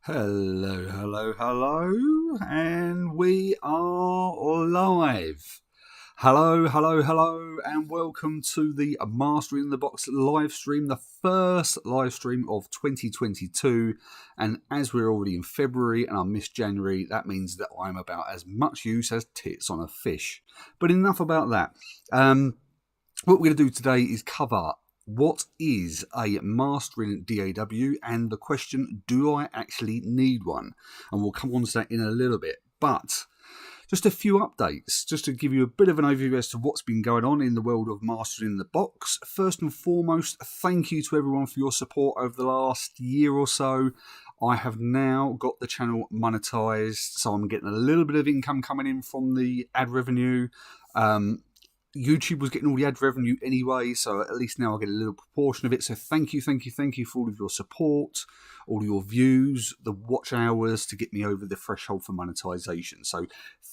Hello, hello, hello, and we are live. Hello, hello, hello, and welcome to the Mastering the Box live stream, the first live stream of 2022. And as we're already in February and I missed January, that means that I'm about as much use as tits on a fish. But enough about that. What we're going to do today is cover what is a mastering DAW and the question, do I actually need one? And we'll come on to that in a little bit. But just a few updates, just to give you a bit of an overview as to what's been going on in the world of mastering the box. First and foremost, thank you to everyone for your support over the last year or so. I have now got the channel monetized, so I'm getting a little bit of income coming in from the ad revenue. YouTube was getting all the ad revenue anyway, so at least now I get a little proportion of it. So thank you for all of your support, all of your views, the watch hours to get me over the threshold for monetization. So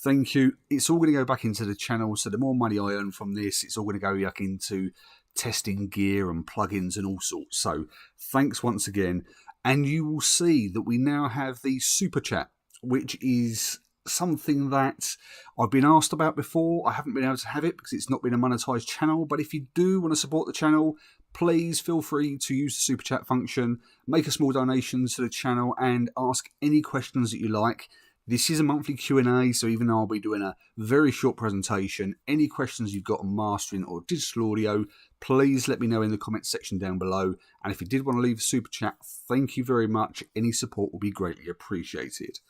thank you. It's all going to go back into the channel, so the more money I earn from this, it's all going to go back into testing gear and plugins and all sorts. So thanks once again. And you will see that we now have the Super Chat, which is something that I've been asked about before. I haven't been able to have it because it's not been a monetized channel, but if you do want to support the channel, please feel free to use the super chat function, make a small donation to the channel and ask any questions that you like. This is a monthly Q&A, so even though I'll be doing a very short presentation, any questions you've got on mastering or digital audio, please let me know in the comments section down below. And if you did want to leave a super chat, thank you very much. Any support will be greatly appreciated.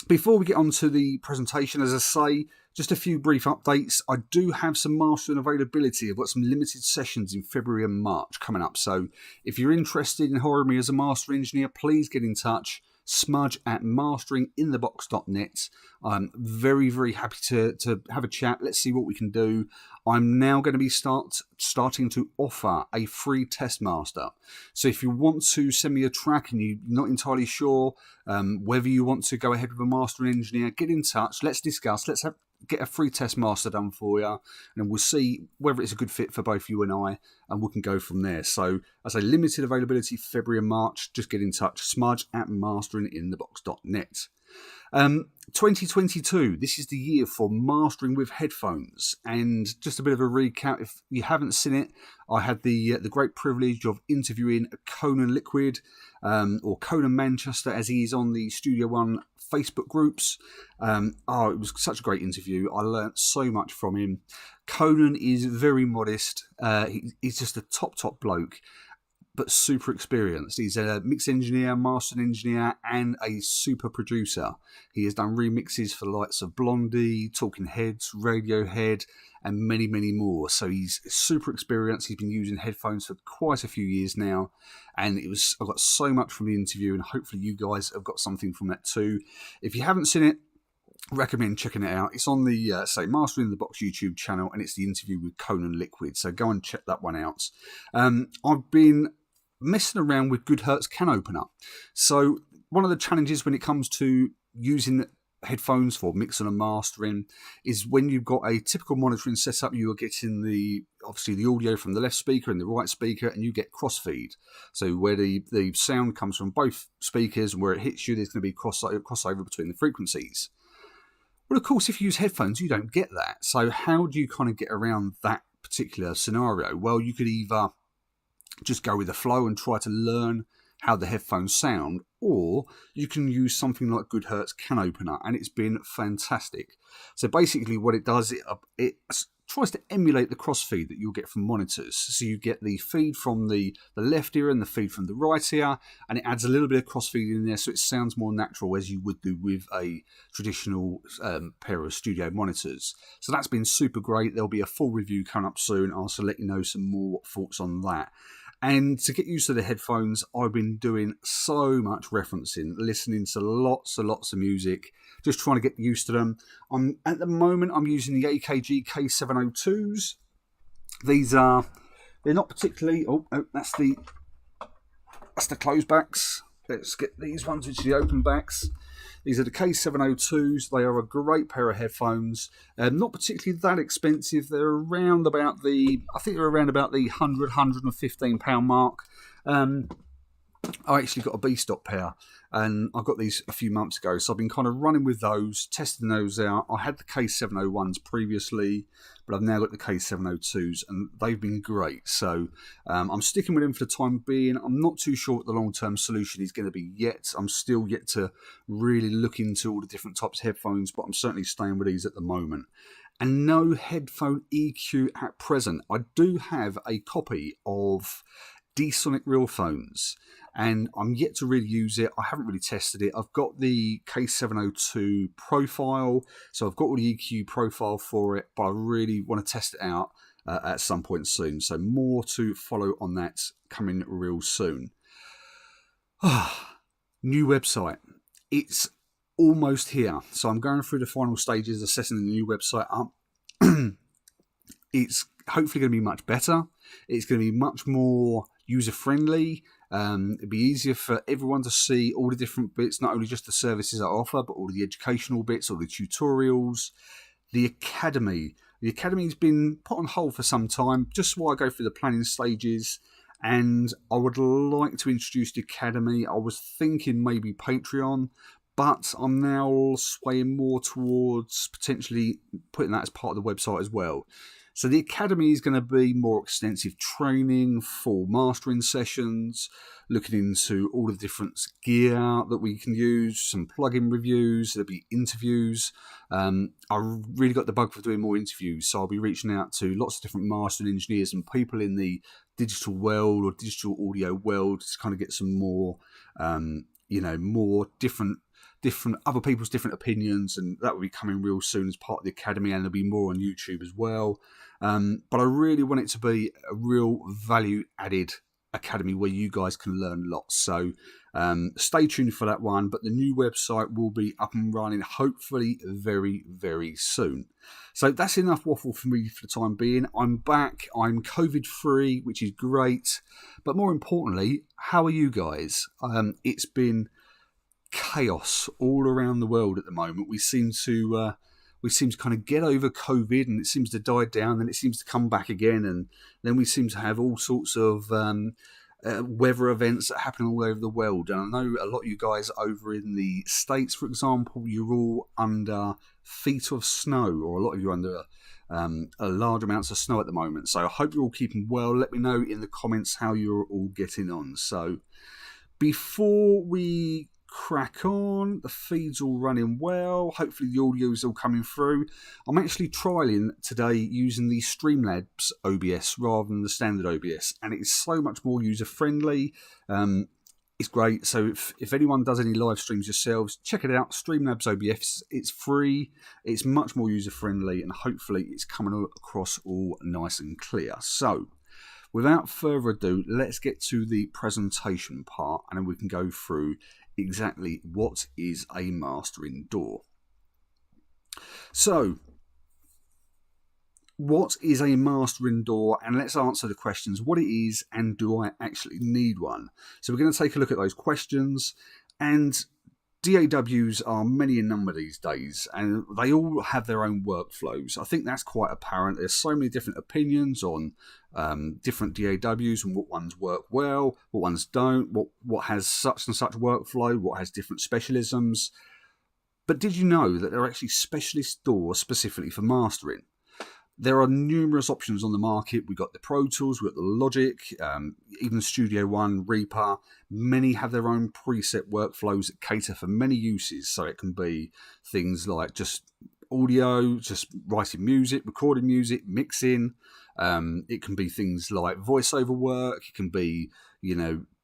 Before we get on to the presentation, as I say, just a few brief updates. I do have some mastering availability. I've got some limited sessions in February and March coming up. So if you're interested in hiring me as a master engineer, please get in touch. Smudge at masterinthebox.net. I'm very, very happy to have a chat. Let's see what we can do. I'm now going to be starting to offer a free test master. So if you want to send me a track and you're not entirely sure whether you want to go ahead with a mastering engineer, get in touch. Let's discuss. Let's get a free test master done for you, and we'll see whether it's a good fit for both you and I, and we can go from there. So, as a limited availability February and March, just get in touch. Smudge at masterinthebox.net. 2022, this is the year for mastering with headphones, and just a bit of a recap, if you haven't seen it, I had the great privilege of interviewing Conan Liquid, or Conan Manchester as he is on the Studio One Facebook groups. It was such a great interview. I learnt so much from him. Conan is very modest. He's just a top bloke, but super experienced. He's a mix engineer, mastering engineer, and a super producer. He has done remixes for the likes of Blondie, Talking Heads, Radiohead, and many, many more. So he's super experienced. He's been using headphones for quite a few years now, and I got so much from the interview, and hopefully you guys have got something from that too. If you haven't seen it, recommend checking it out. It's on the Mastering the Box YouTube channel, and it's the interview with Conan Liquid. So go and check that one out. I've been messing around with Goodhertz Can Opener. So one of the challenges when it comes to using headphones for mixing and mastering is when you've got a typical monitoring setup, you are getting obviously the audio from the left speaker and the right speaker, and you get crossfeed. So where the sound comes from both speakers and where it hits you, there's going to be crossover between the frequencies. Well, of course, if you use headphones, you don't get that. So how do you kind of get around that particular scenario? Well, you could either just go with the flow and try to learn how the headphones sound, or you can use something like Goodhertz Can Opener, and it's been fantastic. So basically what it does, it tries to emulate the crossfeed that you'll get from monitors. So you get the feed from the left ear and the feed from the right ear, and it adds a little bit of crossfeed in there so it sounds more natural as you would do with a traditional pair of studio monitors. So that's been super great. There'll be a full review coming up soon. I'll also let you know some more thoughts on that. And to get used to the headphones, I've been doing so much referencing, listening to lots and lots of music, just trying to get used to them. At the moment, I'm using the AKG K702s. They're not particularly, that's the closed backs. Let's get these ones, which are the open backs. These are the K702s. They are a great pair of headphones. Not particularly that expensive. They're around about the £100, £115 mark. I actually got a B-stock pair, and I got these a few months ago, so I've been kind of running with those, testing those out. I had the K701s previously, but I've now got the K702s, and they've been great. So I'm sticking with them for the time being. I'm not too sure what the long-term solution is going to be yet. I'm still yet to really look into all the different types of headphones, but I'm certainly staying with these at the moment. And no headphone EQ at present. I do have a copy of D-Sonic Real Phones, and I'm yet to really use it. I haven't really tested it. I've got the K702 profile, so I've got all the EQ profile for it, but I really want to test it out at some point soon. So more to follow on that coming real soon. New website. It's almost here. So I'm going through the final stages, of setting the new website up. It's hopefully going to be much better. It's going to be much more user-friendly. It'll be easier for everyone to see all the different bits, not only just the services I offer, but all the educational bits, all the tutorials. The Academy. The Academy's been put on hold for some time, just while I go through the planning stages, and I would like to introduce the Academy. I was thinking maybe Patreon, but I'm now swaying more towards potentially putting that as part of the website as well. So the Academy is going to be more extensive training, full mastering sessions, looking into all the different gear that we can use, some plugin reviews, there'll be interviews. I really got the bug for doing more interviews, so I'll be reaching out to lots of different mastering engineers and people in the digital world or digital audio world to kind of get some more, more different other people's different opinions, and that will be coming real soon as part of the Academy, and there'll be more on YouTube as well. But I really want it to be a real value added Academy where you guys can learn lots. So stay tuned for that one, but the new website will be up and running hopefully very, very soon. So that's enough waffle for me for the time being. I'm back. I'm COVID free, which is great. But more importantly, how are you guys? It's been chaos all around the world at the moment. We seem to kind of get over COVID, and it seems to die down, then it seems to come back again, and then we seem to have all sorts of weather events that happen all over the world. And I know a lot of you guys over in the States, for example, you're all under feet of snow, or a lot of you are under a large amounts of snow at the moment. So I hope you're all keeping well. Let me know in the comments how you're all getting on. So before we crack on, the feed's all running well, hopefully the audio's all coming through. I'm actually trialling today using the Streamlabs OBS rather than the standard OBS, and it's so much more user friendly. It's great. So if anyone does any live streams yourselves, check it out. Streamlabs OBS, it's free, it's much more user friendly, and hopefully it's coming across all nice and clear. So without further ado, let's get to the presentation part, and then we can go through exactly what is a mastering DAW. So, what is a mastering DAW? And let's answer the questions: what it is, and do I actually need one? So we're going to take a look at those questions. And DAWs are many in number these days, and they all have their own workflows. I think that's quite apparent. There's so many different opinions on different DAWs and what ones work well, what ones don't, what has such and such workflow, what has different specialisms. But did you know that there are actually specialist DAWs specifically for mastering? There are numerous options on the market. We've got the Pro Tools, we've got the Logic, even Studio One, Reaper. Many have their own preset workflows that cater for many uses. So it can be things like just audio, just writing music, recording music, mixing. It can be things like voiceover work. It can be,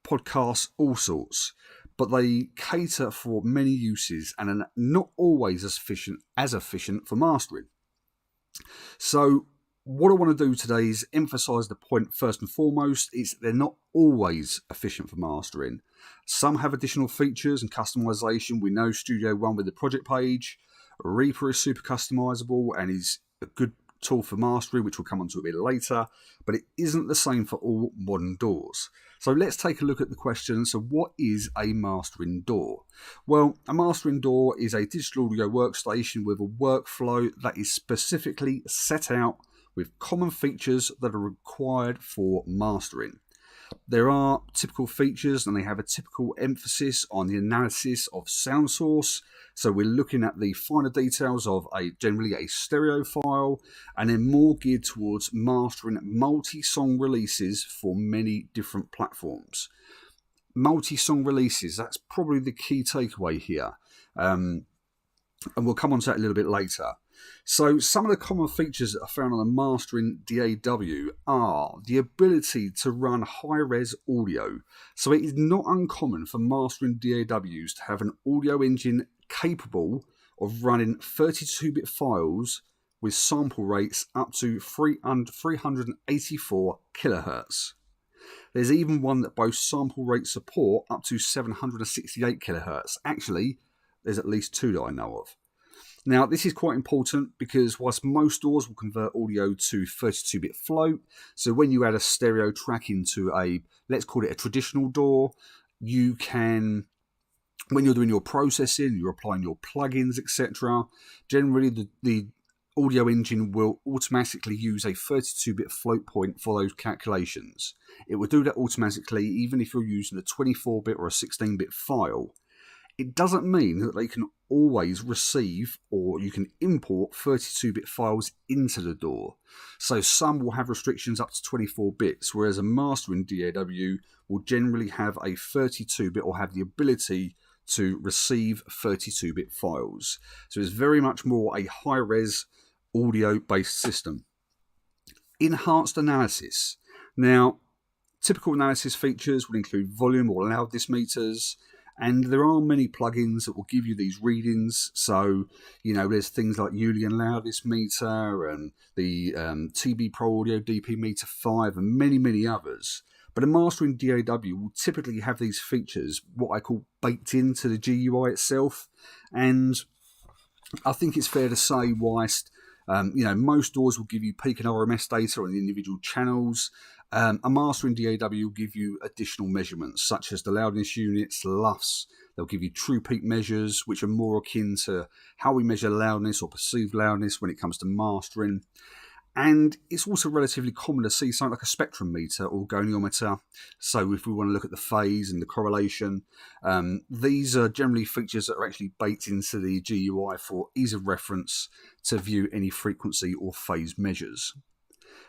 podcasts, all sorts. But they cater for many uses and are not always as efficient for mastering. So what I want to do today is emphasize the point first and foremost. They're not always efficient for mastering. Some have additional features and customization. We know Studio One with the project page. Reaper is super customizable and is a good tool for mastering, which we'll come on to a bit later, but it isn't the same for all modern DAWs. So let's take a look at the question. So what is a mastering DAW? Well, a mastering DAW is a digital audio workstation with a workflow that is specifically set out with common features that are required for mastering. There are typical features, and they have a typical emphasis on the analysis of sound source. So we're looking at the finer details of generally a stereo file, and then more geared towards mastering multi-song releases for many different platforms. Multi-song releases, that's probably the key takeaway here. And we'll come on to that a little bit later. So some of the common features that are found on a Mastering DAW are the ability to run high-res audio. So it is not uncommon for Mastering DAWs to have an audio engine capable of running 32-bit files with sample rates up to 384 kilohertz. There's even one that boasts sample rate support up to 768 kilohertz. Actually, there's at least two that I know of. Now, this is quite important because whilst most DAWs will convert audio to 32-bit float, so when you add a stereo track into let's call it a traditional DAW, you can, when you're doing your processing, you're applying your plugins, etc., generally the audio engine will automatically use a 32-bit float point for those calculations. It will do that automatically even if you're using a 24-bit or a 16-bit file. It doesn't mean that they can always receive or you can import 32-bit files into the DAW. So some will have restrictions up to 24 bits, whereas a Mastering DAW will generally have a 32-bit or have the ability to receive 32-bit files. So it's very much more a high-res audio-based system. Enhanced analysis. Now, typical analysis features would include volume or loudness meters, and there are many plugins that will give you these readings. So, there's things like Julian Loudness Meter and the TB Pro Audio DP Meter 5 and many, many others. But a Mastering DAW will typically have these features, what I call baked into the GUI itself. And I think it's fair to say, whilst most DAWs will give you peak and RMS data on the individual channels, a Mastering DAW will give you additional measurements such as the loudness units, LUFS. They'll give you true peak measures, which are more akin to how we measure loudness or perceived loudness when it comes to mastering. And it's also relatively common to see something like a spectrum meter or goniometer. So if we want to look at the phase and the correlation, these are generally features that are actually baked into the GUI for ease of reference to view any frequency or phase measures.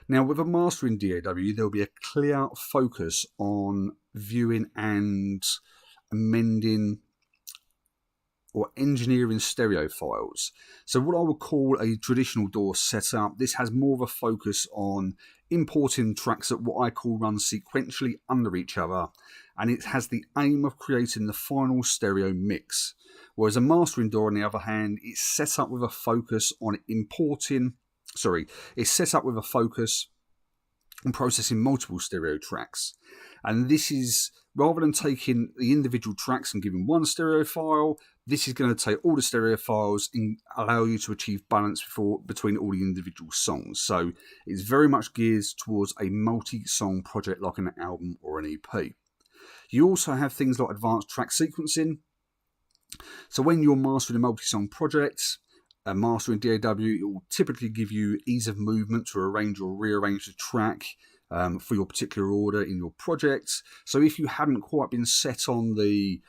Now, with a Mastering DAW, there'll be a clear focus on viewing and amending or engineering stereo files. So what I would call a traditional DAW setup, this has more of a focus on importing tracks that what I call run sequentially under each other, and it has the aim of creating the final stereo mix. Whereas a Mastering DAW, on the other hand, it's set up with a focus on on processing multiple stereo tracks. And this is, rather than taking the individual tracks and giving one stereo file, this is going to take all the stereo files and allow you to achieve balance between all the individual songs. So it's very much geared towards a multi-song project like an album or an EP. You also have things like advanced track sequencing. So when you're mastering a multi-song project, a Mastering DAW, it will typically give you ease of movement to arrange or rearrange the track for your particular order in your project. So if you hadn't quite been set on the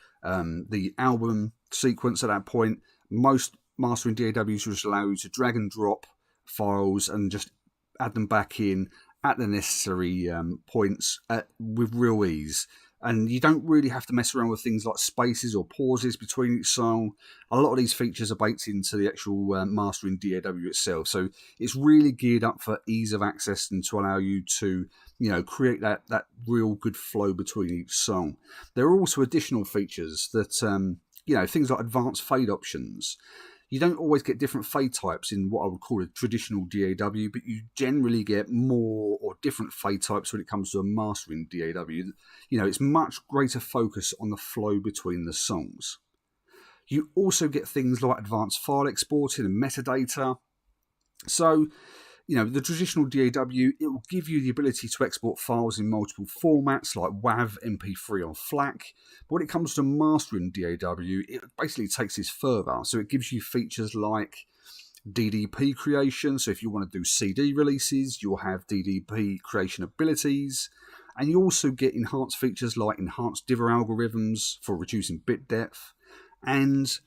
album sequence at that point, most Mastering DAWs will just allow you to drag and drop files and just add them back in at the necessary points with real ease. And you don't really have to mess around with things like spaces or pauses between each song. A lot of these features are baked into the actual Mastering DAW itself. So it's really geared up for ease of access and to allow you to, create that real good flow between each song. There are also additional features that, things like advanced fade options. You don't always get different fade types in what I would call a traditional DAW, but you generally get more or different fade types when it comes to a Mastering DAW. It's much greater focus on the flow between the songs. You also get things like advanced file exporting and metadata. So, the traditional DAW, it will give you the ability to export files in multiple formats like WAV, MP3 or FLAC. But when it comes to Mastering DAW, it basically takes this further. So it gives you features like DDP creation. So if you want to do CD releases, you'll have DDP creation abilities. And you also get enhanced features like enhanced diver algorithms for reducing bit depth, and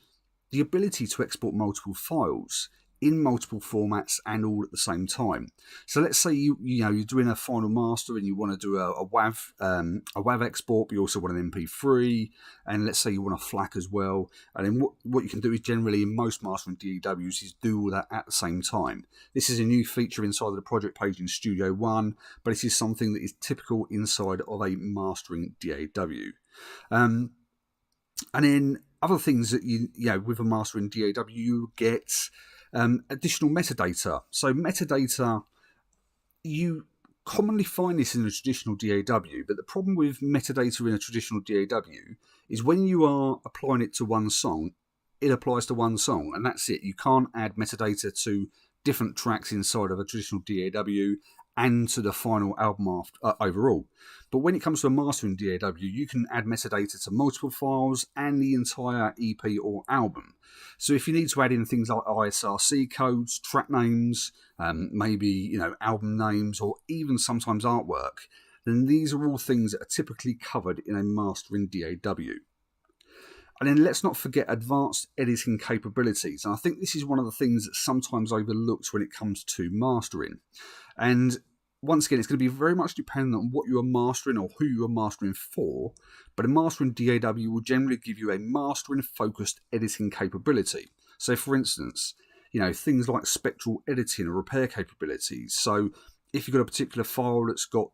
the ability to export multiple files in multiple formats and all at the same time. So let's say you're doing a final master and you want to do a WAV export, but you also want an MP3, and let's say you want a FLAC as well. And then what you can do is generally in most mastering DAWs is do all that at the same time. This is a new feature inside of the project page in Studio One, but it is something that is typical inside of a mastering DAW. And then other things that with a mastering DAW, you get additional metadata. So metadata, you commonly find this in a traditional DAW, but the problem with metadata in a traditional DAW is when you are applying it to one song, it applies to one song, and that's it. You can't add metadata to different tracks inside of a traditional DAW and to the final album overall. But when it comes to a mastering DAW, you can add metadata to multiple files and the entire EP or album. So if you need to add in things like ISRC codes, track names, maybe album names, or even sometimes artwork, then these are all things that are typically covered in a mastering DAW. And then let's not forget advanced editing capabilities. And I think this is one of the things that's sometimes overlooked when it comes to mastering. And once again, it's going to be very much dependent on what you are mastering or who you are mastering for. But a mastering DAW will generally give you a mastering-focused editing capability. So, for instance, things like spectral editing or repair capabilities. So, if you've got a particular file that's got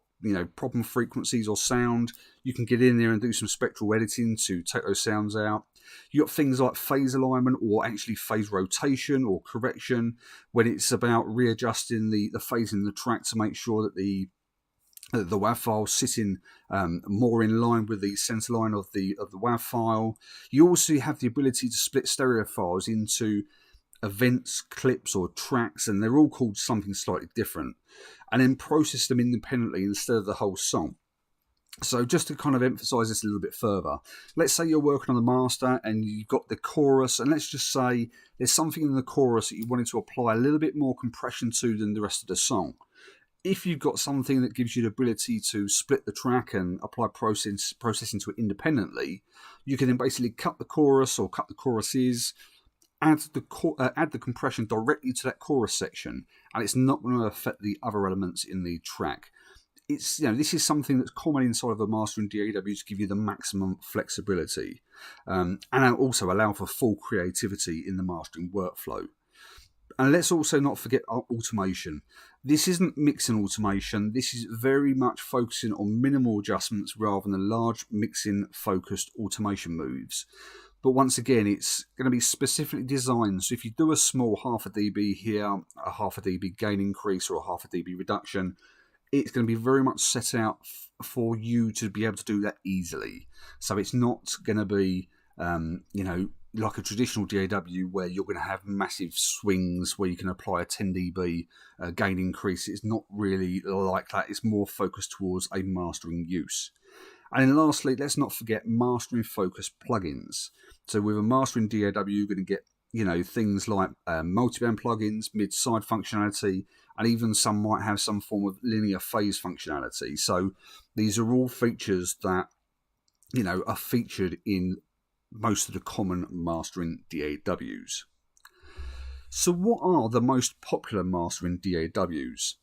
problem frequencies or sound, you can get in there and do some spectral editing to take those sounds out. You've got things like phase alignment or actually phase rotation or correction when it's about readjusting the phase in the track to make sure that the WAV file sitting more in line with the center line of the WAV file. You also have the ability to split stereo files into events, clips, or tracks, and they're all called something slightly different, and then process them independently instead of the whole song. So just to kind of emphasize this a little bit further, let's say you're working on the master and you've got the chorus, and let's just say there's something in the chorus that you wanted to apply a little bit more compression to than the rest of the song. If you've got something that gives you the ability to split the track and apply processing to it independently, you can then basically cut the chorus or cut the choruses, add the compression directly to that chorus section, and it's not going to affect the other elements in the track. It's this is something that's common inside of the mastering DAW to give you the maximum flexibility, and also allow for full creativity in the mastering workflow. And let's also not forget automation. This isn't mixing automation. This is very much focusing on minimal adjustments rather than large mixing focused automation moves. But once again, it's going to be specifically designed. So if you do a small half a dB here, a half a dB gain increase, or a half a dB reduction, it's going to be very much set out for you to be able to do that easily. So it's not going to be, like a traditional DAW where you're going to have massive swings where you can apply a 10 dB gain increase. It's not really like that. It's more focused towards a mastering use. And then lastly, let's not forget mastering focused plugins. So with a mastering DAW, you're going to get things like multiband plugins, mid-side functionality, and even some might have some form of linear phase functionality. So these are all features that are featured in most of the common mastering DAWs. So what are the most popular mastering DAWs?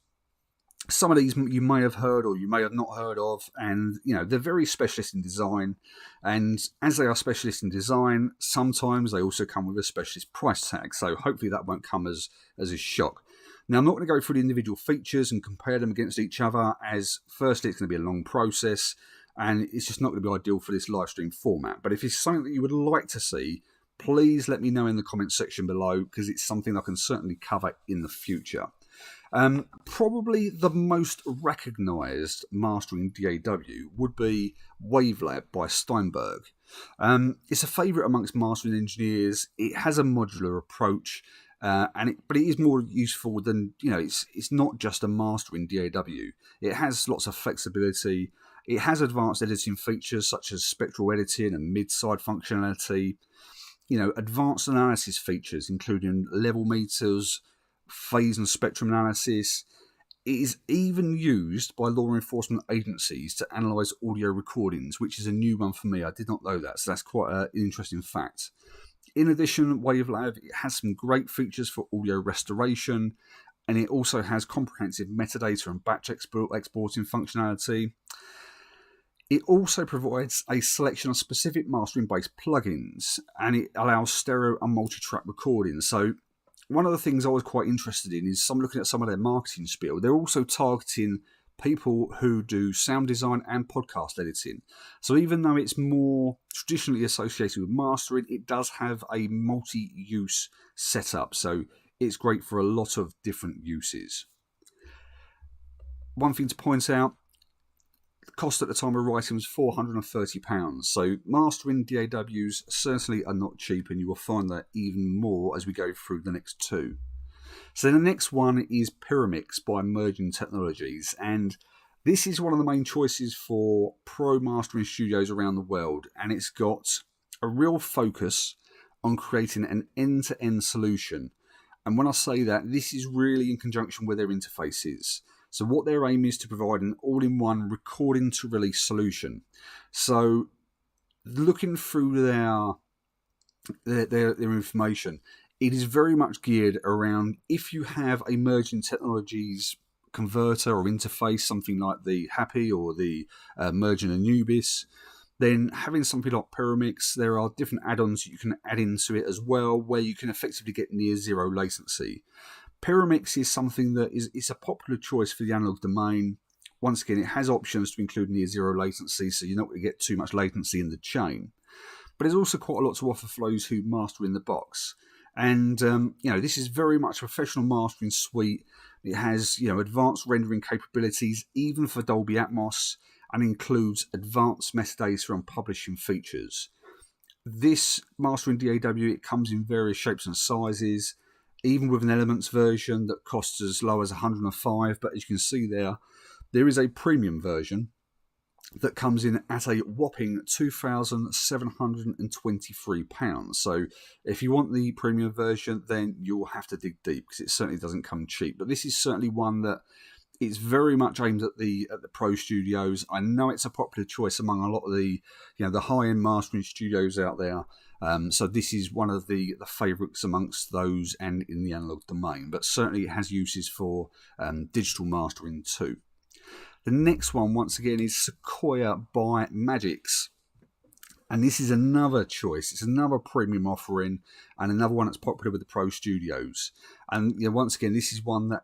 Some of these you may have heard or you may have not heard of, and they're very specialist in design, and as they are specialist in design, sometimes they also come with a specialist price tag, so hopefully that won't come as a shock. Now, I'm not going to go through the individual features and compare them against each other, as firstly it's going to be a long process and it's just not going to be ideal for this live stream format. But if it's something that you would like to see, please let me know in the comments section below, because it's something I can certainly cover in the future. Probably the most recognised mastering DAW would be Wavelab by Steinberg. It's a favourite amongst mastering engineers. It has a modular approach, but it is more useful than, it's not just a mastering DAW. It has lots of flexibility. It has advanced editing features such as spectral editing and mid-side functionality. Advanced analysis features including level meters, phase and spectrum analysis. It is even used by law enforcement agencies to analyse audio recordings, which is a new one for me. I did not know that, so that's quite an interesting fact. In addition, Wavelab, it has some great features for audio restoration, and it also has comprehensive metadata and batch exporting functionality. It also provides a selection of specific mastering-based plugins, and it allows stereo and multi-track recording. So one of the things I was quite interested in is looking at some of their marketing spiel. They're also targeting people who do sound design and podcast editing. So even though it's more traditionally associated with mastering, it does have a multi-use setup. So it's great for a lot of different uses. One thing to point out, the cost at the time of writing was £430. So mastering DAWs certainly are not cheap, and you will find that even more as we go through the next two. So the next one is Pyramix by Merging Technologies, and this is one of the main choices for pro mastering studios around the world, and it's got a real focus on creating an end-to-end solution. And when I say that, this is really in conjunction with their interfaces. So what their aim is to provide an all-in-one recording to release solution. So looking through their information, it is very much geared around if you have a Merging Technologies converter or interface, something like the Happy or the Merging Anubis, then having something like Pyramix, there are different add-ons that you can add into it as well, where you can effectively get near zero latency. Pyramix is something that is a popular choice for the analog domain. Once again, it has options to include near zero latency, so you're not going to get too much latency in the chain. But there's also quite a lot to offer for those who master in the box. And this is very much a professional mastering suite. It has advanced rendering capabilities, even for Dolby Atmos, and includes advanced metadata and publishing features. This mastering DAW, it comes in various shapes and sizes, even with an Elements version that costs as low as $105. But as you can see there is a premium version that comes in at a whopping £2,723. So if you want the premium version, then you'll have to dig deep, because it certainly doesn't come cheap. But this is certainly one that is very much aimed at the pro studios. I know it's a popular choice among a lot of the the high-end mastering studios out there. So this is one of the favourites amongst those and in the analog domain. But certainly it has uses for digital mastering too. The next one, once again, is Sequoia by Magix. And this is another choice. It's another premium offering, and another one that's popular with the pro studios. And once again, this is one that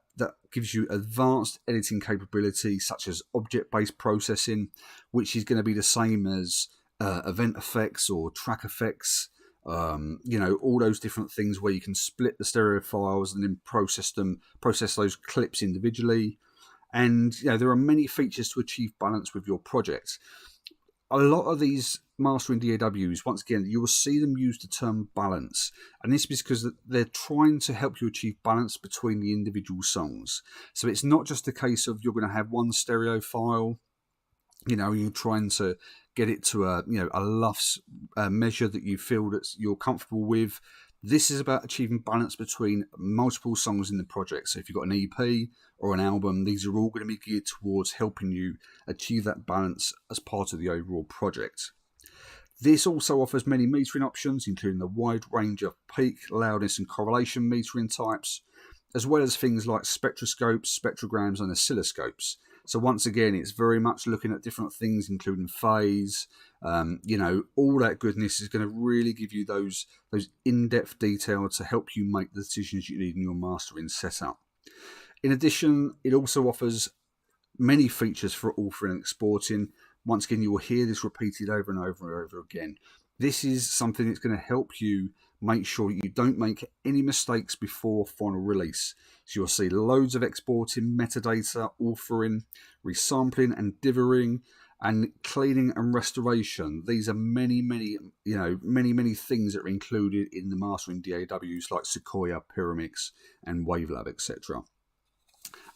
gives you advanced editing capability, such as object-based processing, which is going to be the same as event effects or track effects. All those different things where you can split the stereo files and then process those clips individually. And there are many features to achieve balance with your project. A lot of these mastering DAWs, once again, you will see them use the term balance. And this is because they're trying to help you achieve balance between the individual songs. So it's not just a case of you're going to have one stereo file, you're trying to get it to a LUFS measure that you feel that you're comfortable with. This is about achieving balance between multiple songs in the project. So if you've got an EP or an album, these are all going to be geared towards helping you achieve that balance as part of the overall project. This also offers many metering options, including a wide range of peak, loudness and correlation metering types, as well as things like spectroscopes, spectrograms and oscilloscopes. So once again, it's very much looking at different things, including phase. All that goodness is going to really give you those in-depth detail to help you make the decisions you need in your mastering setup. In addition, it also offers many features for authoring and exporting. Once again, you will hear this repeated over and over and over again. This is something that's going to help you make sure you don't make any mistakes before final release. So you'll see loads of exporting, metadata, authoring, resampling and divvying, and cleaning and restoration. These are many things that are included in the mastering DAWs like Sequoia, Pyramix, and Wavelab, etc.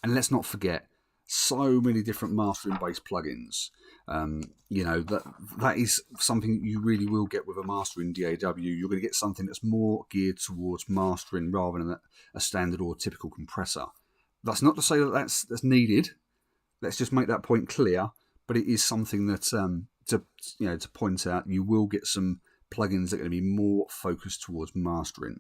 And let's not forget, so many different mastering-based plugins. That is something you really will get with a mastering DAW. You're going to get something that's more geared towards mastering rather than a standard or typical compressor. That's not to say that that's needed. Let's just make that point clear. But it is something that to point out. You will get some plugins that are going to be more focused towards mastering.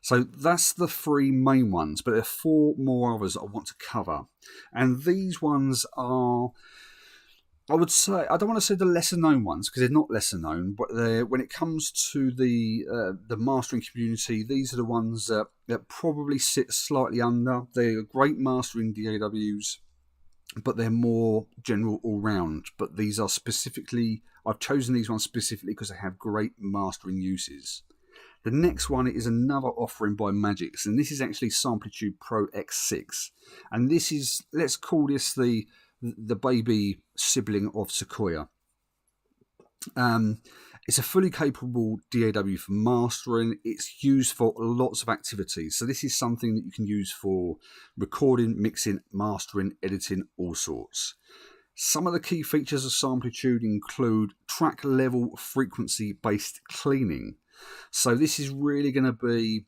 So that's the 3 main ones, but there are 4 more others that I want to cover. And these ones are, I would say, I don't want to say the lesser known ones because they're not lesser known, but when it comes to the mastering community, these are the ones that probably sit slightly under. They're great mastering DAWs, but they're more general all round. But these are specifically, I've chosen these ones specifically because they have great mastering uses. The next one is another offering by Magix, and this is actually Samplitude Pro X6. And this is, let's call this the baby sibling of Sequoia. It's a fully capable DAW for mastering. It's used for lots of activities. So this is something that you can use for recording, mixing, mastering, editing, all sorts. Some of the key features of Samplitude include track level frequency based cleaning. So this is really going to be,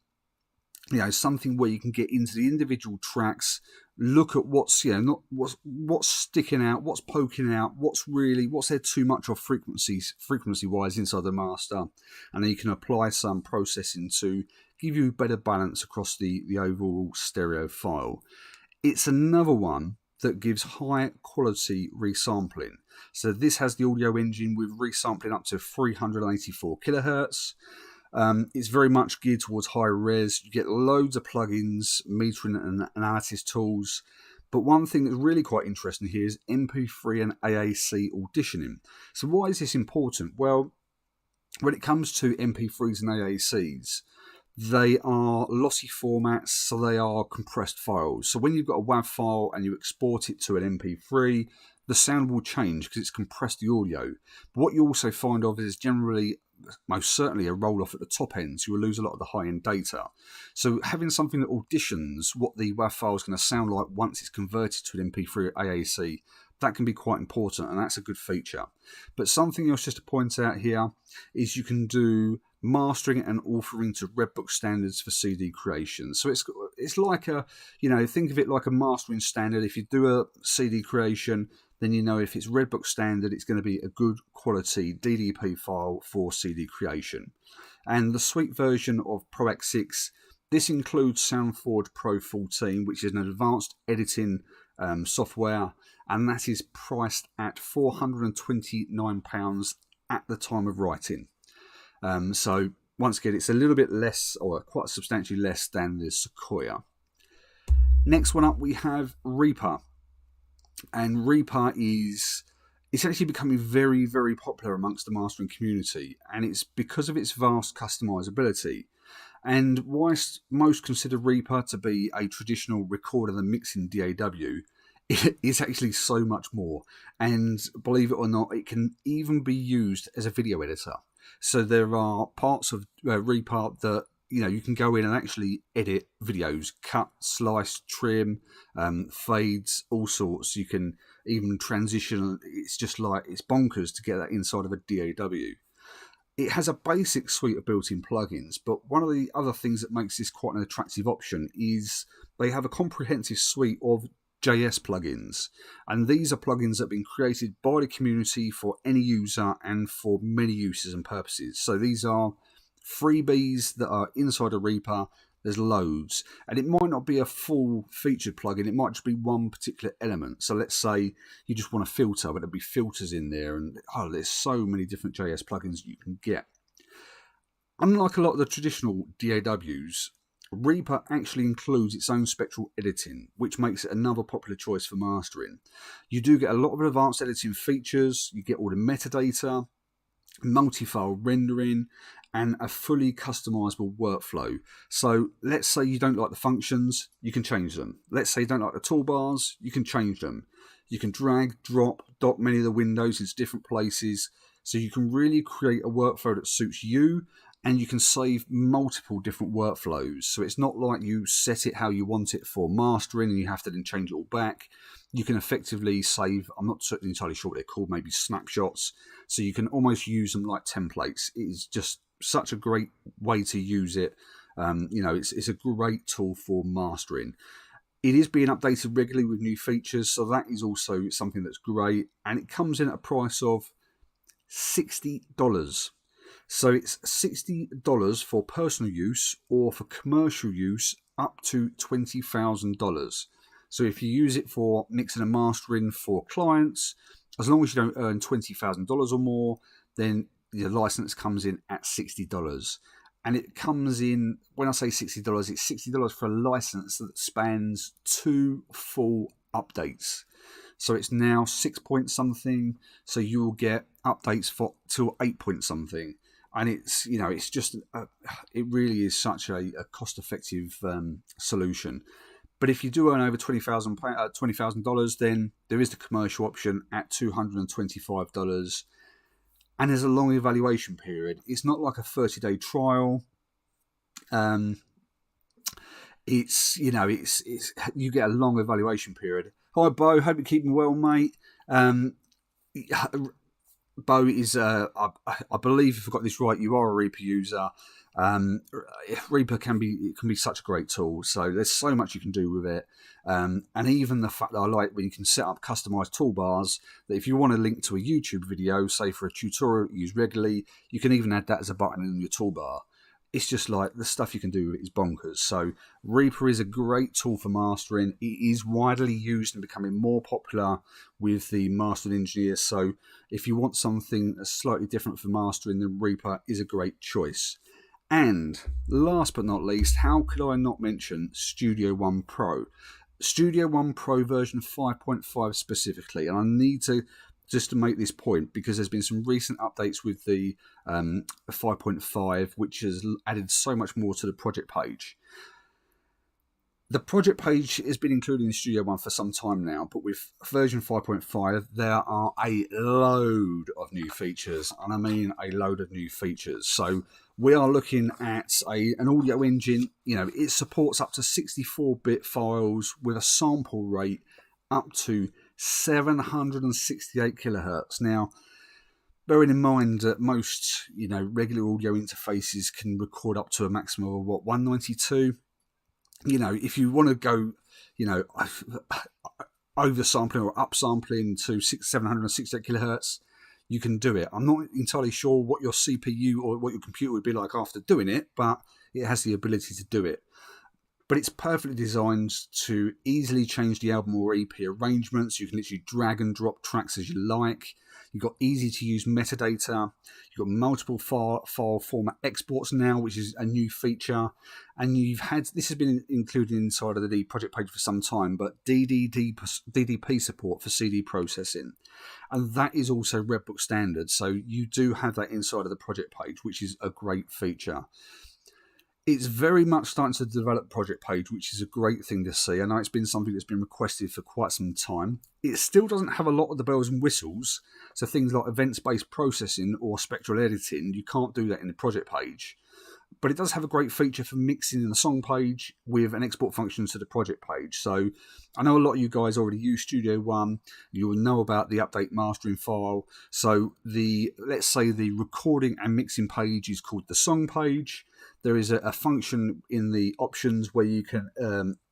something where you can get into the individual tracks, look at what's, not what's sticking out, what's poking out, what's there too much of frequency-wise inside the master, and then you can apply some processing to give you better balance across the overall stereo file. It's another one that gives high quality resampling. So this has the audio engine with resampling up to 384 kilohertz. It's very much geared towards high res. You get loads of plugins, metering and analysis tools. But one thing that's really quite interesting here is MP3 and AAC auditioning. So why is this important? Well, when it comes to MP3s and AACs, they are lossy formats, so they are compressed files. So when you've got a WAV file and you export it to an MP3, the sound will change because it's compressed the audio. But what you also find is generally, most certainly, a roll-off at the top end, so you will lose a lot of the high-end data. So having something that auditions what the WAV file is going to sound like once it's converted to an MP3 or AAC, that can be quite important, and that's a good feature. But something else just to point out here is you can do mastering and authoring to Redbook standards for CD creation. So it's like think of it like a mastering standard. If you do a CD creation, then if it's Redbook standard, it's going to be a good quality DDP file for CD creation. And the suite version of Pro X6, this includes SoundForge Pro 14, which is an advanced editing software, and that is priced at £429 at the time of writing. So once again, it's a little bit less, or quite substantially less than the Sequoia. Next one up, we have Reaper. And Reaper it's actually becoming very, very popular amongst the mastering community, and it's because of its vast customizability. And whilst most consider Reaper to be a traditional recorder and mixing DAW, it is actually so much more. And believe it or not, it can even be used as a video editor. So there are parts of Reaper that you can go in and actually edit videos, cut, slice, trim, fades, all sorts. You can even transition. It's just it's bonkers to get that inside of a DAW. It has a basic suite of built-in plugins, but one of the other things that makes this quite an attractive option is they have a comprehensive suite of JS plugins, and these are plugins that have been created by the community for any user and for many uses and purposes. So these are freebies that are inside a Reaper. There's loads, and it might not be a full featured plugin. It might just be one particular element. So let's say you just want a filter, but there'll be filters in there, and there's so many different JS plugins you can get. Unlike a lot of the traditional DAWs, Reaper actually includes its own spectral editing, which makes it another popular choice for mastering. You do get a lot of advanced editing features. You get all the metadata, multi-file rendering, and a fully customizable workflow. So let's say you don't like the functions, you can change them. Let's say you don't like the toolbars, you can change them. You can drag, drop, dock many of the windows into different places. So you can really create a workflow that suits you, and you can save multiple different workflows. So it's not like you set it how you want it for mastering and you have to then change it all back. You can effectively save, I'm not entirely sure what they're called, maybe snapshots. So you can almost use them like templates. It is just such a great way to use it. It's a great tool for mastering. It is being updated regularly with new features, so that is also something that's great. And it comes in at a price of $60. So it's $60 for personal use, or for commercial use up to $20,000. So if you use it for mixing and mastering for clients, as long as you don't earn $20,000 or more, then your license comes in at $60. And it comes in, when I say $60, it's $60 for a license that spans 2 full updates. So it's now 6 point something, so you will get updates for till 8 point something. And it's, you know, it's just, it really is such a cost-effective solution. But if you do earn over $20,000, then there is the commercial option at $225. And there's a long evaluation period. It's not like a 30-day trial. It's, you know, it's you get a long evaluation period. Hi, Bo. Hope you're keeping well, mate. Bo is, I believe, if I got this right, you are a Reaper user. Reaper can be such a great tool. So there's so much you can do with it. And even the fact that I like when you can set up customized toolbars, that if you want to link to a YouTube video, say for a tutorial you use regularly, you can even add that as a button in your toolbar. It's just like the stuff you can do with it is bonkers. So Reaper is a great tool for mastering. It is widely used and becoming more popular with the mastering engineers. So if you want something slightly different for mastering, then Reaper is a great choice. And last but not least, how could I not mention Studio One Pro? Studio One Pro version 5.5 specifically. And I need to just to make this point, because there's been some recent updates with the 5.5, which has added so much more to the project page. The project page has been included in Studio One for some time now, but with version 5.5, there are a load of new features, and I mean a load of new features. So we are looking at an audio engine. You know, it supports up to 64-bit files with a sample rate up to 768 kilohertz. Now, bearing in mind that most, you know, regular audio interfaces can record up to a maximum of 192. You know, if you want to go, you know, oversampling or upsampling to 768 kilohertz, you can do it. I'm not entirely sure what your CPU or what your computer would be like after doing it, but it has the ability to do it. But it's perfectly designed to easily change the album or EP arrangements. You can literally drag and drop tracks as you like. You've got easy to use metadata. You've got multiple file format exports now, which is a new feature. And you've had, this has been included inside of the project page for some time, but DDP support for CD processing. And that is also Redbook standard. So you do have that inside of the project page, which is a great feature. It's very much starting to develop project page, which is a great thing to see. I know it's been something that's been requested for quite some time. It still doesn't have a lot of the bells and whistles. So things like events-based processing or spectral editing, you can't do that in the project page. But it does have a great feature for mixing in the song page with an export function to the project page. So I know a lot of you guys already use Studio One. You will know about the update mastering file. So let's say the recording and mixing page is called the song page. There is a function in the options where you can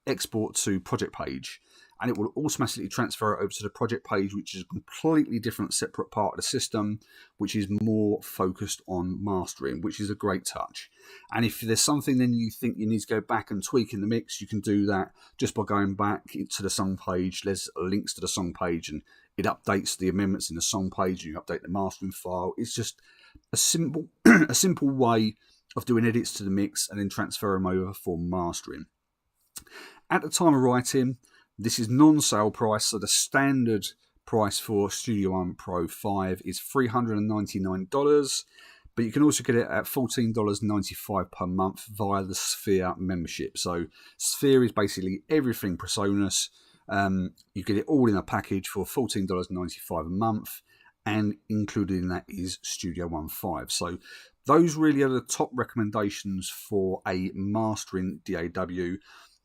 export to project page, and it will automatically transfer it over to the project page, which is a completely different separate part of the system, which is more focused on mastering, which is a great touch. And if there's something then you think you need to go back and tweak in the mix, you can do that just by going back to the song page. There's links to the song page, and it updates the amendments in the song page, and you update the mastering file. It's just a simple way of doing edits to the mix and then transfer them over for mastering. At the time of writing, this is non-sale price, so the standard price for Studio One Pro 5 is $399, but you can also get it at $14.95 per month via the Sphere membership. So Sphere is basically everything PreSonus. You get it all in a package for $14.95 a month, and included in that is Studio One 5. So those really are the top recommendations for a mastering DAW.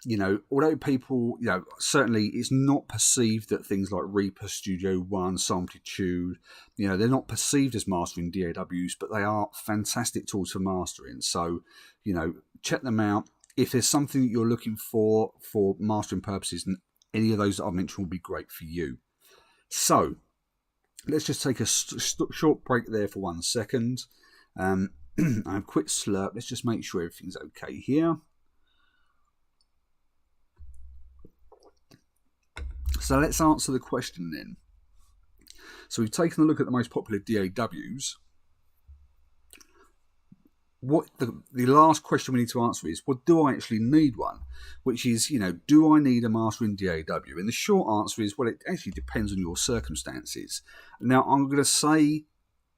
You know, although people, you know, certainly it's not perceived that things like Reaper, Studio One, Samplitude, you know, they're not perceived as mastering DAWs, but they are fantastic tools for mastering. So, you know, check them out. if there's something that you're looking for mastering purposes, then any of those that I've mentioned will be great for you. So let's just take a short break there for 1 second. I have a quick slurp. Let's just make sure everything's okay here. So let's answer the question then. So we've taken a look at the most popular DAWs. What the last question we need to answer is, well, do I actually need one? Which is, do I need a mastering DAW? And the short answer is, well, it actually depends on your circumstances. Now, I'm going to say,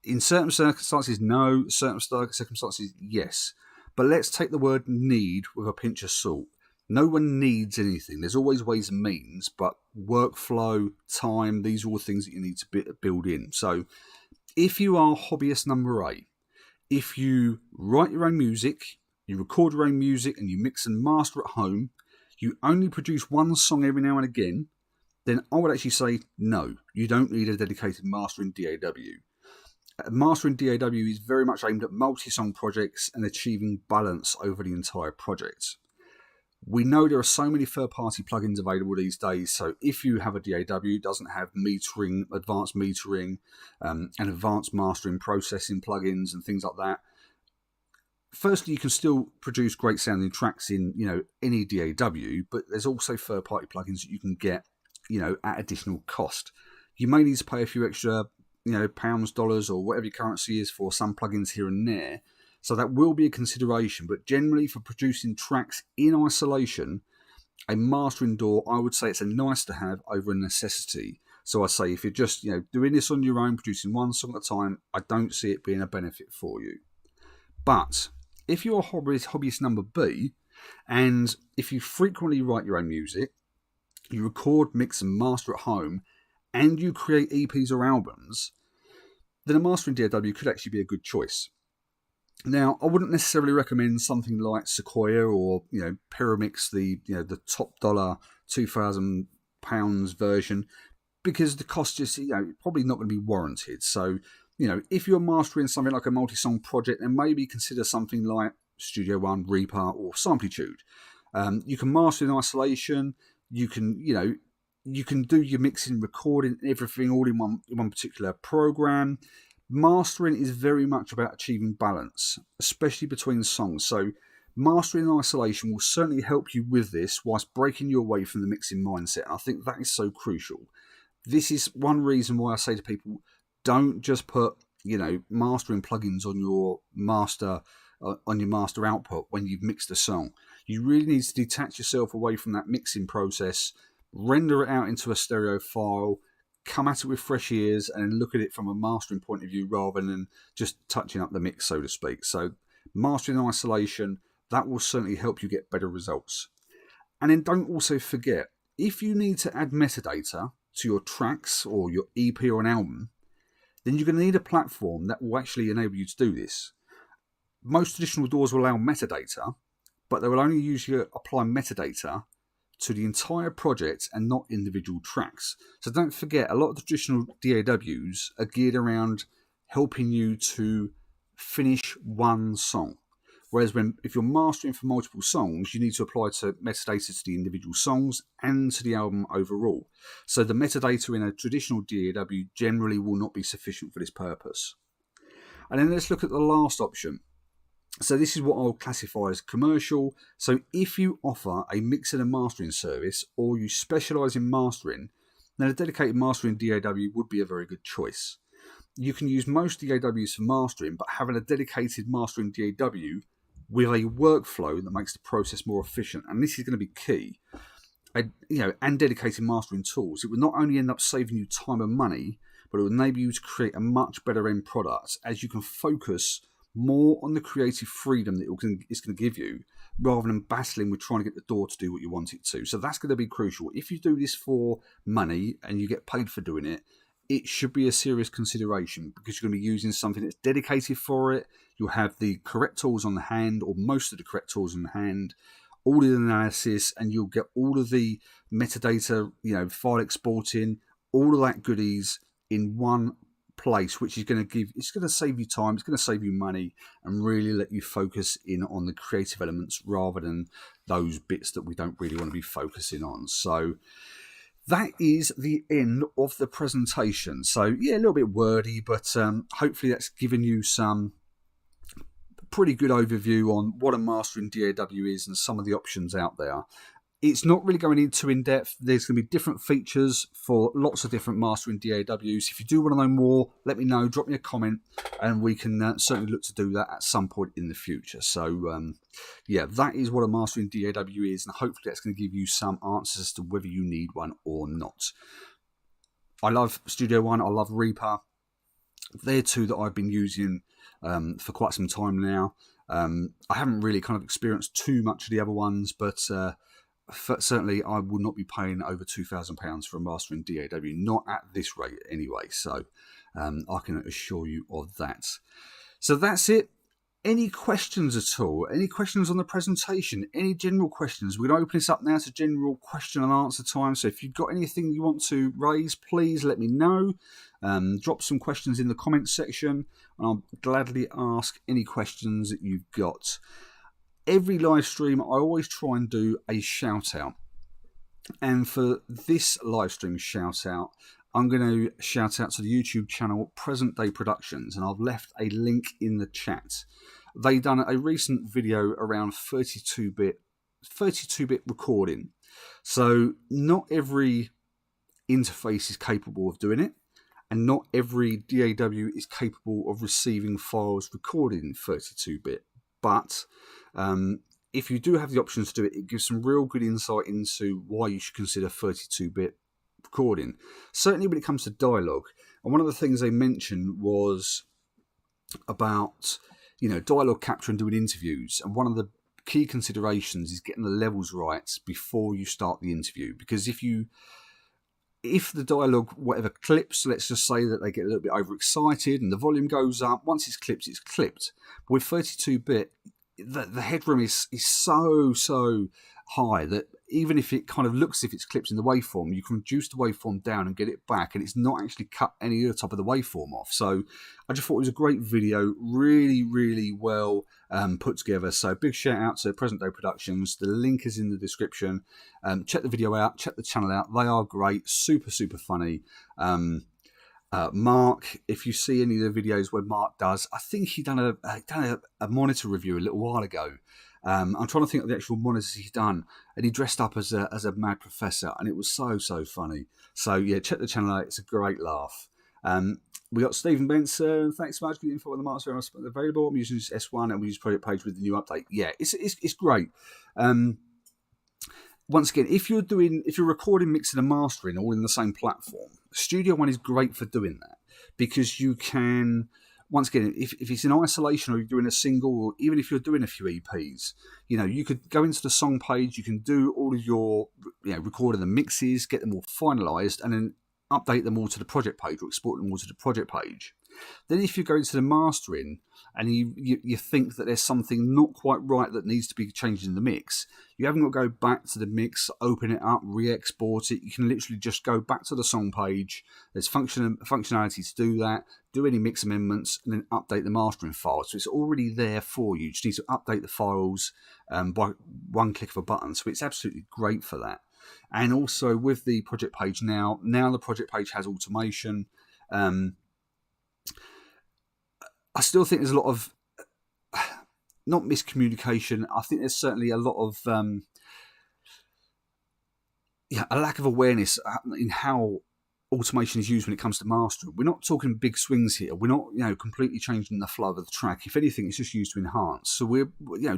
in certain circumstances, no. Certain circumstances, yes. But let's take the word need with a pinch of salt. No one needs anything. There's always ways and means, but workflow, time, these are all things that you need to build in. So if you are hobbyist number 8, if you write your own music, you record your own music, and you mix and master at home, you only produce one song every now and again, then I would actually say no, you don't need a dedicated mastering DAW. Mastering DAW is very much aimed at multi-song projects and achieving balance over the entire project. We know there are so many third-party plugins available these days, so if you have a DAW that doesn't have metering, advanced metering, and advanced mastering processing plugins and things like that, firstly, you can still produce great sounding tracks in any DAW, but there's also third-party plugins that you can get at additional cost. You may need to pay a few extra pounds, dollars, or whatever your currency is for some plugins here and there. So that will be a consideration, but generally for producing tracks in isolation, a mastering DAW, I would say it's a nice to have over a necessity. So I say if you're just doing this on your own, producing one song at a time, I don't see it being a benefit for you. But if you're a hobbyist number B, and if you frequently write your own music, you record, mix and master at home, and you create EPs or albums, then a mastering DAW could actually be a good choice. Now, I wouldn't necessarily recommend something like Sequoia or Pyramix, the top dollar £2,000 version, because the cost just probably not going to be warranted. So if you're mastering something like a multi-song project, then maybe consider something like Studio One, Reaper, or Samplitude. You can master in isolation. You can do your mixing, recording, everything all in one particular program. Mastering is very much about achieving balance, especially between songs. So mastering in isolation will certainly help you with this whilst breaking you away from the mixing mindset. And I think that is so crucial. This is one reason why I say to people, don't just put mastering plugins on your master output when you've mixed a song. You really need to detach yourself away from that mixing process, render it out into a stereo file, come at it with fresh ears, and look at it from a mastering point of view rather than just touching up the mix, so to speak. So mastering in isolation, that will certainly help you get better results. And then don't also forget, if you need to add metadata to your tracks or your EP or an album, then you're going to need a platform that will actually enable you to do this. Most traditional DAWs will allow metadata, but they will only usually apply metadata to the entire project and not individual tracks. So don't forget, a lot of the traditional DAWs are geared around helping you to finish one song. Whereas if you're mastering for multiple songs, you need to apply to metadata to the individual songs and to the album overall. So the metadata in a traditional DAW generally will not be sufficient for this purpose. And then let's look at the last option. So this is what I'll classify as commercial. So if you offer a mixing and mastering service, or you specialise in mastering, then a dedicated mastering DAW would be a very good choice. You can use most DAWs for mastering, but having a dedicated mastering DAW with a workflow that makes the process more efficient, and this is going to be key, and dedicated mastering tools, it would not only end up saving you time and money, but it would enable you to create a much better end product, as you can focus more on the creative freedom that it's going to give you, rather than battling with trying to get the DAW to do what you want it to. So that's going to be crucial. If you do this for money and you get paid for doing it, it should be a serious consideration, because you're going to be using something that's dedicated for it. You'll have the correct tools on the hand, or most of the correct tools on the hand, all of the analysis, and you'll get all of the metadata, file exporting, all of that goodies in one place, which is going to save you time, it's going to save you money, and really let you focus in on the creative elements rather than those bits that we don't really want to be focusing on. So that is the end of the presentation. So yeah, a little bit wordy, but hopefully that's given you some pretty good overview on what a mastering DAW is and some of the options out there. It's not really going into in depth. There's going to be different features for lots of different mastering DAWs. If you do want to know more, let me know, drop me a comment, and we can certainly look to do that at some point in the future. So yeah, that is what a mastering DAW is, and hopefully that's going to give you some answers as to whether you need one or not. I love Studio One, I love Reaper. They're two that I've been using for quite some time now. I haven't really kind of experienced too much of the other ones, but certainly I will not be paying over £2,000 for a mastering DAW, not at this rate anyway, so I can assure you of that. So that's it. Any questions at all? Any questions on the presentation? Any general questions? We're going to open this up now to general question and answer time, so if you've got anything you want to raise, please let me know. Drop some questions in the comments section, and I'll gladly ask any questions that you've got. Every live stream, I always try and do a shout out. And for this live stream shout out, I'm going to shout out to the YouTube channel Present Day Productions, and I've left a link in the chat. They done a recent video around 32-bit recording. So not every interface is capable of doing it, and not every DAW is capable of receiving files recorded in 32-bit. But if you do have the option to do it, it gives some real good insight into why you should consider 32-bit recording. Certainly when it comes to dialogue. And one of the things they mentioned was about, dialogue capture and doing interviews. And one of the key considerations is getting the levels right before you start the interview. Because if the dialogue, whatever, clips, let's just say that they get a little bit overexcited and the volume goes up, once it's clipped, it's clipped. But with 32-bit, the headroom is so high that even if it kind of looks as if it's clipped in the waveform, you can reduce the waveform down and get it back, and it's not actually cut any of the top of the waveform off. So I just thought it was a great video, really well put together. So big shout out to Present Day Productions. The link is in the description. Check the video out, check the channel out. They are great, super funny. Mark, if you see any of the videos where Mark does, I think he done a monitor review a little while ago. I'm trying to think of the actual monitors he's done, and he dressed up as a mad professor, and it was so funny. So yeah, check the channel out. It's a great laugh. We got Stephen Benson. Thanks so much for the info on the master available. I'm using this S1, and we use project page with the new update. Yeah, it's great. Once again, if you're recording, mixing, and mastering all in the same platform, Studio One is great for doing that, because you can, once again, if it's in isolation or you're doing a single, or even if you're doing a few EPs, you could go into the song page, you can do all of your recording the mixes, get them all finalized, and then update them all to the project page or export them all to the project page. Then if you go into the mastering and you think that there's something not quite right that needs to be changed in the mix, you haven't got to go back to the mix, open it up, re-export it. You can literally just go back to the song page. There's functionality to do that, do any mix amendments, and then update the mastering file. So it's already there for you. You just need to update the files by one click of a button. So it's absolutely great for that. And also with the project page now the project page has automation. I still think there's a lot of, not miscommunication, I think there's certainly a lot of, a lack of awareness in how automation is used when it comes to mastering. We're not talking big swings here. We're not, completely changing the flow of the track. If anything, it's just used to enhance. So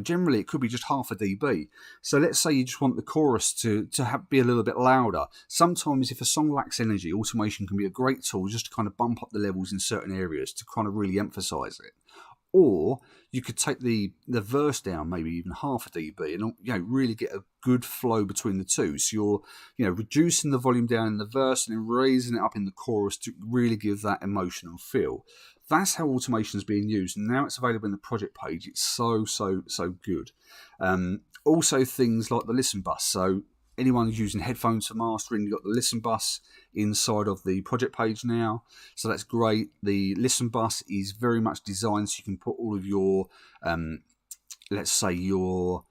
generally it could be just half a dB. So let's say you just want the chorus to be a little bit louder. Sometimes if a song lacks energy, automation can be a great tool just to kind of bump up the levels in certain areas to kind of really emphasize it. Or you could take the verse down, maybe even half a dB, and really get a good flow between the two. So you're reducing the volume down in the verse and then raising it up in the chorus to really give that emotional feel. That's how automation is being used, and now it's available in the project page. It's so good. Also things like the listen bus. So anyone who's using headphones for mastering, you've got the listen bus inside of the project page now, so that's great. The listen bus is very much designed so you can put all of your, let's say your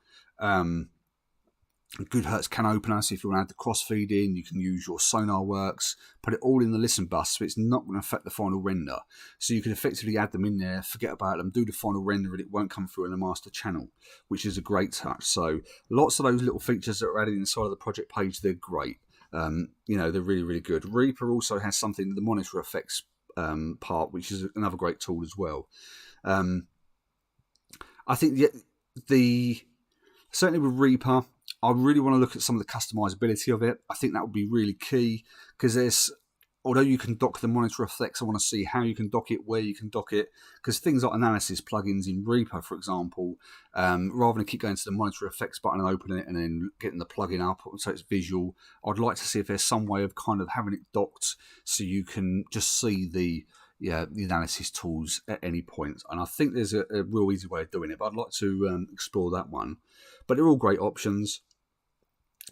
good Hertz can opener, so if you want to add the crossfeed in, you can use your Sonar Works, put it all in the listen bus, so it's not going to affect the final render. So you can effectively add them in there, forget about them, do the final render, and it won't come through in the master channel, which is a great touch. So lots of those little features that are added inside of the project page, they're great. You know, they're really, really good. Reaper also has something, the monitor effects part, which is another great tool as well. I think certainly with Reaper, I really want to look at some of the customizability of it. I think that would be really key, because although you can dock the monitor effects, I want to see how you can dock it, where you can dock it, because things like analysis plugins in Reaper, for example, rather than keep going to the monitor effects button and opening it and then getting the plugin up so it's visual, I'd like to see if there's some way of kind of having it docked so you can just see the analysis tools at any point. And I think there's a real easy way of doing it, but I'd like to explore that one. But they're all great options.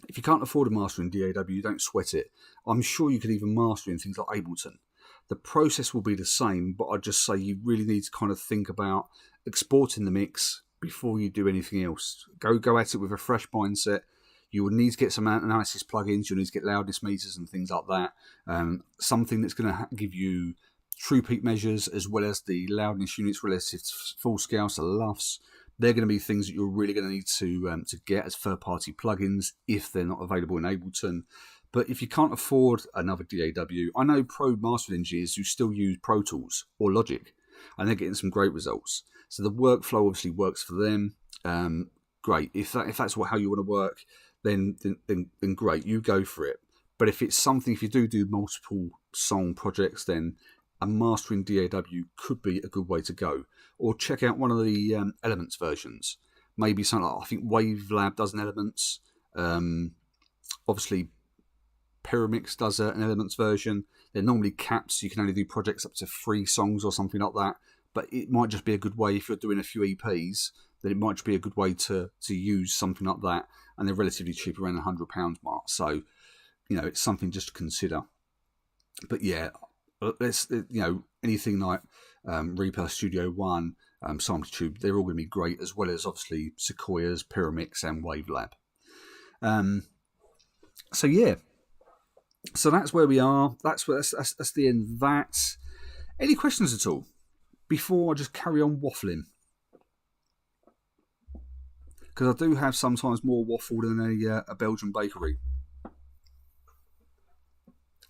If you can't afford a master in DAW, don't sweat it. I'm sure you could even master in things like Ableton. The process will be the same, but I'd just say you really need to kind of think about exporting the mix before you do anything else. Go at it with a fresh mindset. You will need to get some analysis plugins. You'll need to get loudness meters and things like that. Something that's going to give you true peak measures as well as the loudness units relative to full scale, so LUFS. They're going to be things that you're really going to need to get as third-party plugins if they're not available in Ableton. But if you can't afford another DAW, I know pro mastering engineers who still use Pro Tools or Logic, and they're getting some great results. So the workflow obviously works for them. Great. If that's how you want to work, then great, you go for it. But if you do multiple song projects, then a mastering DAW could be a good way to go. Or check out one of the Elements versions. Maybe something like, I think Wavelab does an Elements. Obviously, Pyramix does an Elements version. They're normally capped, so you can only do projects up to 3 songs or something like that. But it might just be a good way, if you're doing a few EPs, then it might just be a good way to use something like that. And they're relatively cheap, around the £100 mark. So, it's something just to consider. But yeah, let's, anything like Reaper, Studio One, SongTube, they're all going to be great, as well as obviously Sequoias, Pyramix, and Wavelab. So yeah, so that's where we are. That's the end of that. Any questions at all before I just carry on waffling? Because I do have sometimes more waffle than a Belgian bakery.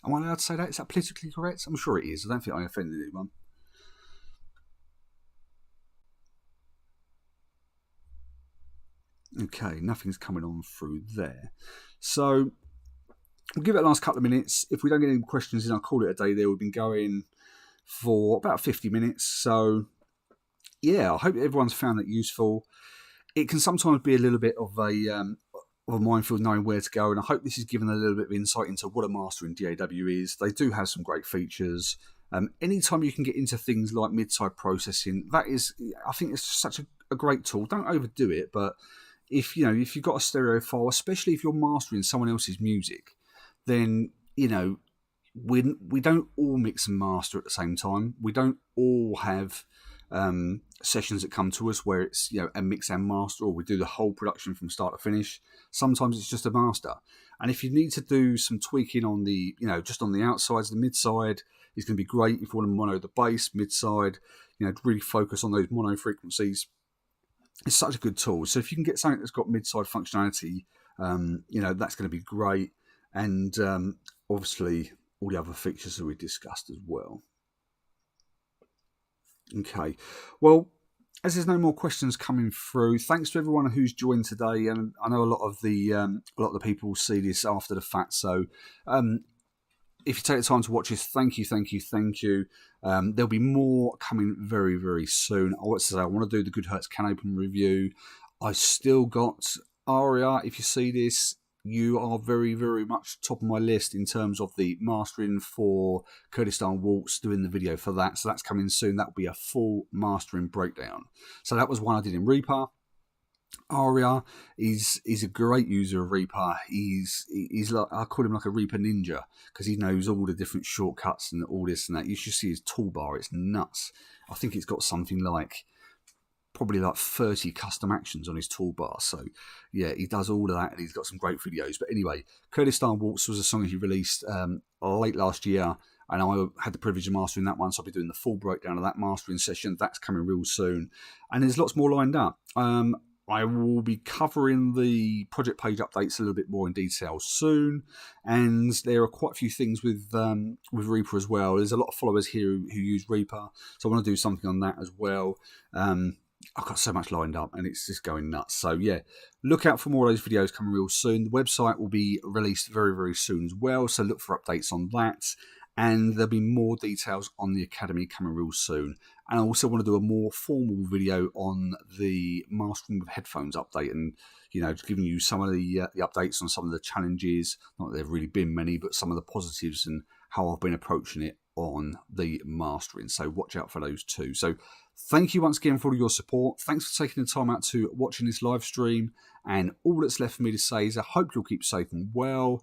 Am I allowed to say that? Is that politically correct? I'm sure it is. I don't think I offended anyone. Okay, nothing's coming on through there. So we'll give it the last couple of minutes. If we don't get any questions in, I'll call it a day there. We've been going for about 50 minutes. So yeah, I hope everyone's found that useful. It can sometimes be a little bit of a minefield knowing where to go, and I hope this has given a little bit of insight into what a mastering DAW is. They do have some great features. Anytime you can get into things like mid-side processing, I think it's such a great tool. Don't overdo it, but if you've got a stereo file, especially if you're mastering someone else's music, then we don't all mix and master at the same time. We don't all have sessions that come to us where it's a mix and master, or we do the whole production from start to finish. Sometimes it's just a master, and if you need to do some tweaking on the just on the outsides, the mid side is going to be great. If you want to mono the bass mid side, really focus on those mono frequencies, it's such a good tool. So if you can get something that's got mid side functionality, that's going to be great. And obviously all the other features that we discussed as well. Okay, well, as there's no more questions coming through, thanks to everyone who's joined today. And I know a lot of the people see this after the fact. So if you take the time to watch this, thank you. There'll be more coming very, very soon. I want to do the Good Hertz Can Open review. I still got Aria. If you see this, you are very, very much top of my list in terms of the mastering for Kurdistan Waltz, doing the video for that. So that's coming soon. That will be a full mastering breakdown. So that was one I did in Reaper. Aria is a great user of Reaper. He's like, I call him like a Reaper ninja because he knows all the different shortcuts and all this and that. You should see his toolbar; it's nuts. I think it's got something like probably like 30 custom actions on his toolbar. So yeah, he does all of that, and he's got some great videos. But anyway, Kurdistan Waltz was a song he released late last year, and I had the privilege of mastering that one, so I'll be doing the full breakdown of that mastering session. That's coming real soon, and there's lots more lined up. I will be covering the project page updates a little bit more in detail soon, and there are quite a few things with Reaper as well. There's a lot of followers here who use Reaper, so I want to do something on that as well. I've got so much lined up and it's just going nuts. So yeah, look out for more of those videos coming real soon. The website will be released very, very soon as well, so look for updates on that. And there'll be more details on the Academy coming real soon. And I also want to do a more formal video on the Mastering with Headphones update, and just giving you some of the updates on some of the challenges. Not that there've really been many, but some of the positives and how I've been approaching it on the mastering. So watch out for those too. So thank you once again for all your support. Thanks for taking the time out to watching this live stream. And all that's left for me to say is I hope you'll keep safe and well.